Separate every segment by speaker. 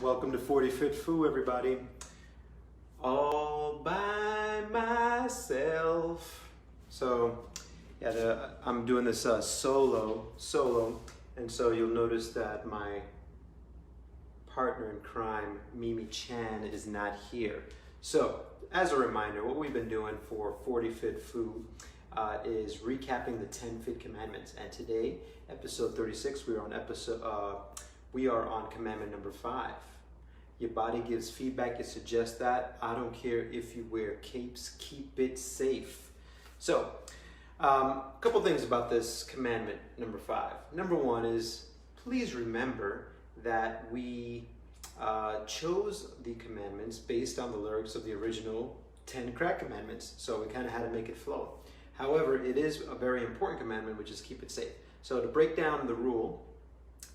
Speaker 1: Welcome to 40 Fit Foo, everybody. All by myself. So, yeah, I'm doing this solo, and so you'll notice that my partner in crime, Mimi Chan, is not here. So, as a reminder, what we've been doing for 40 Fit Foo is recapping the 10 Fit Commandments, and today, episode 36, we are on commandment number 5. Your body gives feedback, it suggests that. I don't care if you wear capes, keep it safe. So, a couple things about this commandment number 5. Number 1 is, please remember that we chose the commandments based on the lyrics of the original 10 crack commandments. So we kind of had to make it flow. However, it is a very important commandment, which is keep it safe. So to break down the rule,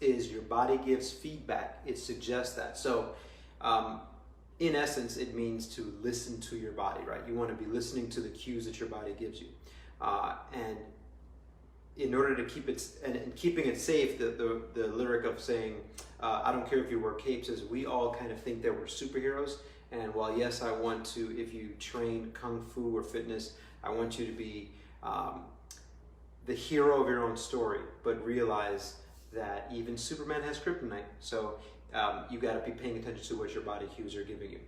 Speaker 1: is your body gives feedback. It suggests that. So in essence, it means to listen to your body, right? You want to be listening to the cues that your body gives you. And in order to keep it, and keeping it safe, the lyric of saying, I don't care if you wear capes, is we all kind of think that we're superheroes. And while yes, I want to, if you train Kung Fu or fitness, I want you to be the hero of your own story, but realize that even Superman has kryptonite, so you got to be paying attention to what your body cues are giving you.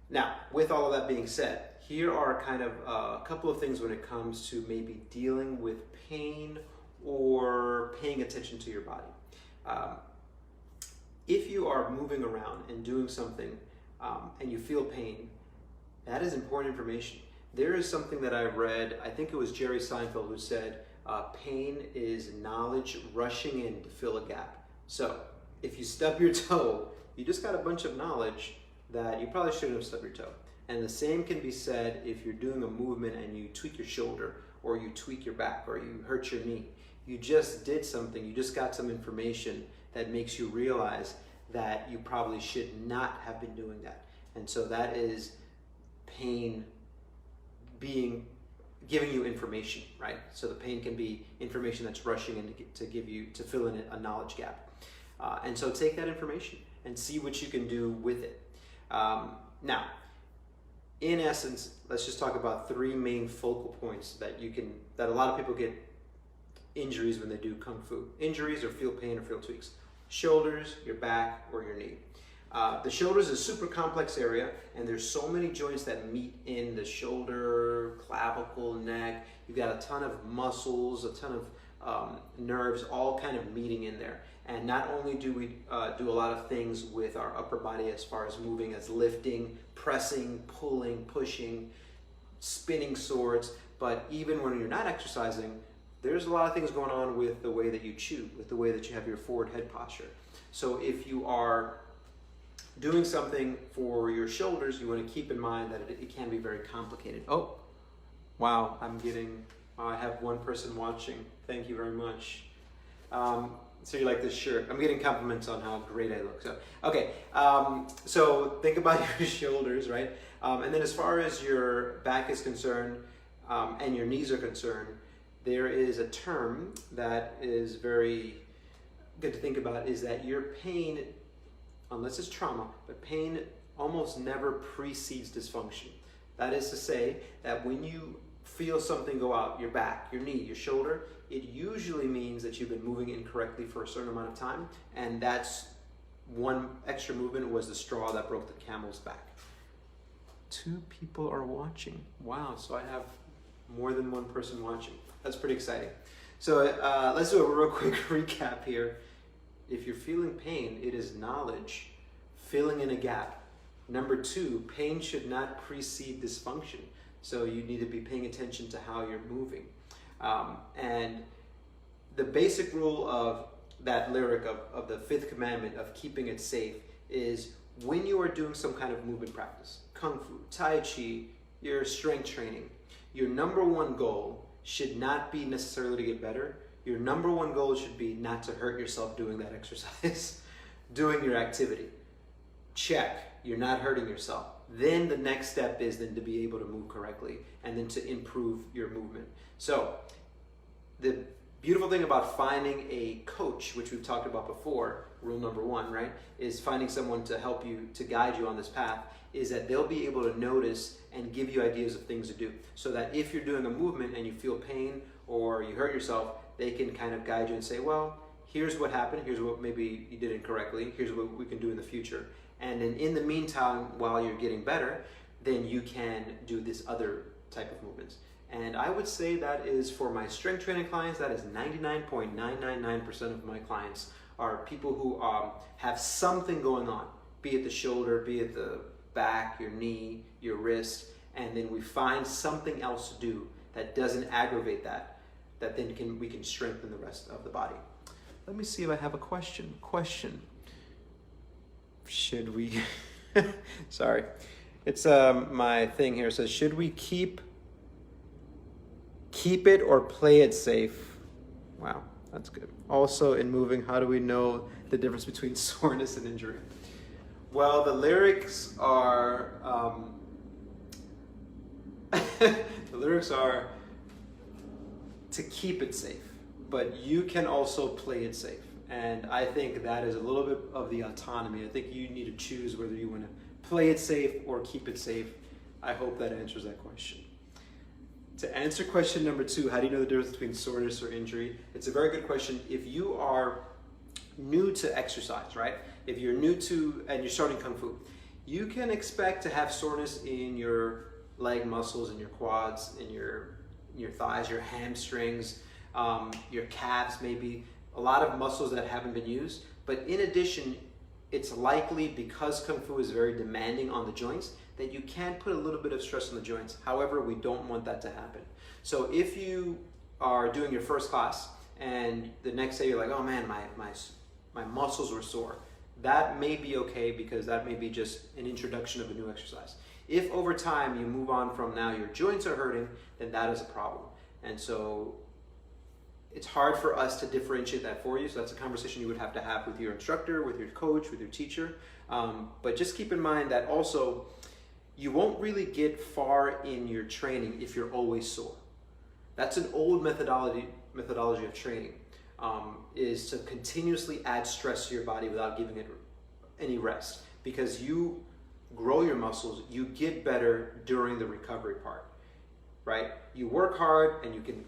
Speaker 1: Now, with all of that being said, here are kind of a couple of things when it comes to maybe dealing with pain or paying attention to your body. If you are moving around and doing something and you feel pain, that is important information. There is something that I read, I think it was Jerry Seinfeld who said, pain is knowledge rushing in to fill a gap. So if you stub your toe, you just got a bunch of knowledge that you probably shouldn't have stubbed your toe. And the same can be said if you're doing a movement and you tweak your shoulder, or you tweak your back, or you hurt your knee. You just did something, you just got some information that makes you realize that you probably should not have been doing that. And so that is pain giving you information, right? So the pain can be information that's rushing in to fill in a knowledge gap. And so take that information and see what you can do with it. Now, in essence, let's just talk about 3 main focal points that a lot of people get injuries when they do Kung Fu. Injuries or feel pain or feel tweaks. Shoulders, your back, or your knee. The shoulders is a super complex area, and there's so many joints that meet in the shoulder, clavicle, neck. You've got a ton of muscles, a ton of nerves, all kind of meeting in there. And not only do we do a lot of things with our upper body as far as moving, as lifting, pressing, pulling, pushing, spinning swords, but even when you're not exercising, there's a lot of things going on with the way that you chew, with the way that you have your forward head posture. So if you are doing something for your shoulders, you want to keep in mind that it can be very complicated. Oh, wow, I have one person watching. Thank you very much. So you like this shirt. I'm getting compliments on how great I look. So, okay, so think about your shoulders, right? And then as far as your back is concerned and your knees are concerned, there is a term that is very good to think about, is that your pain, unless it's trauma, but pain almost never precedes dysfunction. That is to say that when you feel something go out, your back, your knee, your shoulder, it usually means that you've been moving incorrectly for a certain amount of time, and that's one extra movement was the straw that broke the camel's back. 2 people are watching. Wow, so I have more than one person watching. That's pretty exciting. So let's do a real quick recap here. If you're feeling pain, it is knowledge filling in a gap. Number 2, pain should not precede dysfunction. So you need to be paying attention to how you're moving. And the basic rule of that lyric of the 5th commandment of keeping it safe is when you are doing some kind of movement practice, Kung Fu, Tai Chi, your strength training, your number 1 goal should not be necessarily to get better. Your number 1 goal should be not to hurt yourself doing that exercise, doing your activity. Check, you're not hurting yourself. Then the next step is then to be able to move correctly and then to improve your movement. So the beautiful thing about finding a coach, which we've talked about before, rule number one, right, is finding someone to help you, to guide you on this path, is that they'll be able to notice and give you ideas of things to do. So that if you're doing a movement and you feel pain or you hurt yourself, they can kind of guide you and say, well, here's what happened, here's what maybe you did incorrectly, here's what we can do in the future. And then in the meantime, while you're getting better, then you can do this other type of movements. And I would say that is, for my strength training clients, that is 99.999% of my clients are people who have something going on, be it the shoulder, be it the back, your knee, your wrist, and then we find something else to do that doesn't aggravate that then we can strengthen the rest of the body. Let me see if I have a question. Should we, sorry, it's my thing here says, should we keep it or play it safe? Wow, that's good. Also, in moving, how do we know the difference between soreness and injury? Well, the lyrics are to keep it safe, but you can also play it safe. And I think that is a little bit of the autonomy. I think you need to choose whether you want to play it safe or keep it safe. I hope that answers that question. To answer question number 2, how do you know the difference between soreness or injury? It's a very good question. If you are new to exercise, right? If you're new to, and you're starting Kung Fu, you can expect to have soreness in your leg muscles, in your quads, in your thighs, your hamstrings, your calves maybe, a lot of muscles that haven't been used. But in addition, it's likely, because Kung Fu is very demanding on the joints, that you can put a little bit of stress on the joints. However, we don't want that to happen. So if you are doing your first class and the next day you're like, oh man, my muscles were sore, that may be okay, because that may be just an introduction of a new exercise. If over time you move on from now your joints are hurting, then that is a problem. And so it's hard for us to differentiate that for you. So that's a conversation you would have to have with your instructor, with your coach, with your teacher. But just keep in mind that also, you won't really get far in your training if you're always sore. That's an old methodology of training, is to continuously add stress to your body without giving it any rest. Because you grow your muscles, you get better during the recovery part, right? You work hard and you can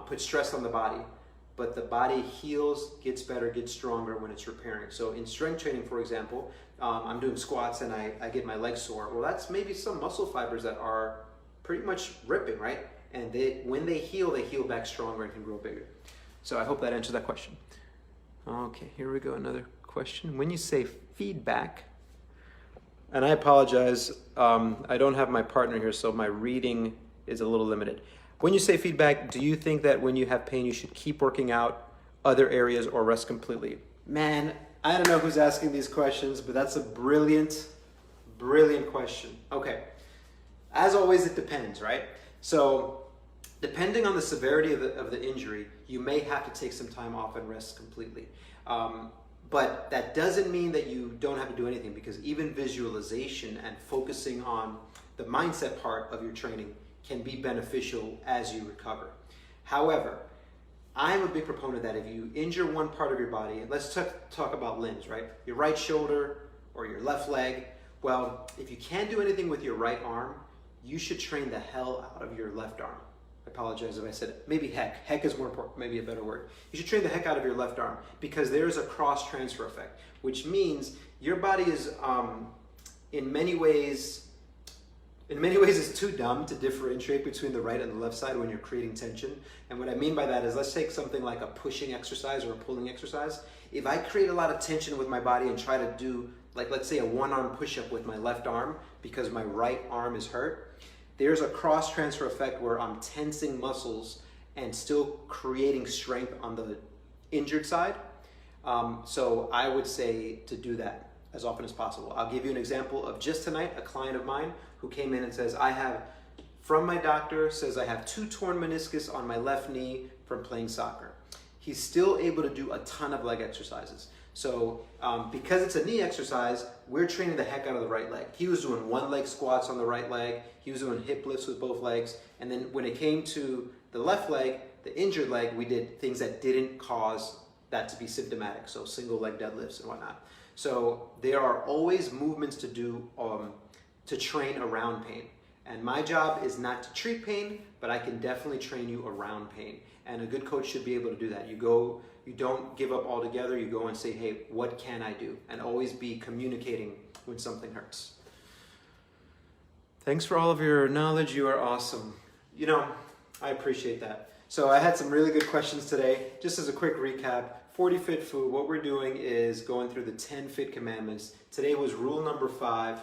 Speaker 1: put stress on the body, but the body heals, gets better, gets stronger when it's repairing. So in strength training, for example, I'm doing squats and I get my legs sore. Well, that's maybe some muscle fibers that are pretty much ripping, right? And when they heal back stronger and can grow bigger. So I hope that answers that question. Okay, here we go, another question. When you say feedback, and I apologize, I don't have my partner here, so my reading is a little limited. When you say feedback, do you think that when you have pain, you should keep working out other areas or rest completely? Man, I don't know who's asking these questions, but that's a brilliant question. Okay, as always, it depends, right? So depending on the severity of the injury, you may have to take some time off and rest completely. But that doesn't mean that you don't have to do anything, because even visualization and focusing on the mindset part of your training can be beneficial as you recover. However, I'm a big proponent that if you injure one part of your body, let's talk about limbs, right? Your right shoulder or your left leg. Well, if you can't do anything with your right arm, you should train the hell out of your left arm. I apologize if I said it. Maybe heck. Heck is more important, maybe a better word. You should train the heck out of your left arm, because there's a cross-transfer effect, which means your body is, in many ways, it's too dumb to differentiate between the right and the left side when you're creating tension. And what I mean by that is, let's take something like a pushing exercise or a pulling exercise. If I create a lot of tension with my body and try to do, like, let's say a one-arm push-up with my left arm because my right arm is hurt, there's a cross-transfer effect where I'm tensing muscles and still creating strength on the injured side. So I would say to do that as often as possible. I'll give you an example of just tonight, a client of mine who came in and says, from my doctor, says I have 2 torn meniscus on my left knee from playing soccer. He's still able to do a ton of leg exercises. So because it's a knee exercise, we're training the heck out of the right leg. He was doing 1-leg squats on the right leg. He was doing hip lifts with both legs. And then when it came to the left leg, the injured leg, we did things that didn't cause that to be symptomatic, so single leg deadlifts and whatnot. So there are always movements to do to train around pain. And my job is not to treat pain, but I can definitely train you around pain. And a good coach should be able to do that. You don't give up altogether. You go and say, hey, what can I do? And always be communicating when something hurts. Thanks for all of your knowledge. You are awesome. You know, I appreciate that. So I had some really good questions today. Just as a quick recap, 40 Fit Food, what we're doing is going through the 10 Fit Commandments. Today was rule number 5.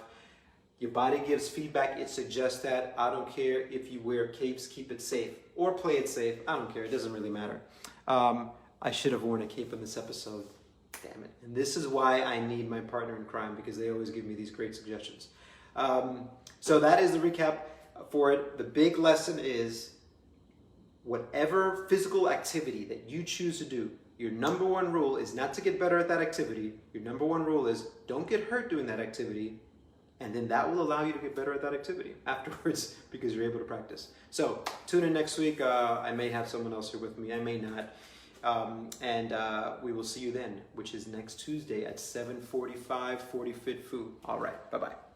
Speaker 1: Your body gives feedback, it suggests that. I don't care if you wear capes, keep it safe. Or play it safe, I don't care, it doesn't really matter. I should have worn a cape in this episode, damn it. And this is why I need my partner in crime, because they always give me these great suggestions. So that is the recap for it. The big lesson is, whatever physical activity that you choose to do, your number one rule is not to get better at that activity. Your number one rule is don't get hurt doing that activity, and then that will allow you to get better at that activity afterwards because you're able to practice. So tune in next week. I may have someone else here with me. I may not. And we will see you then, which is next Tuesday at 7:45, 40 Fit Food. All right. Bye-bye.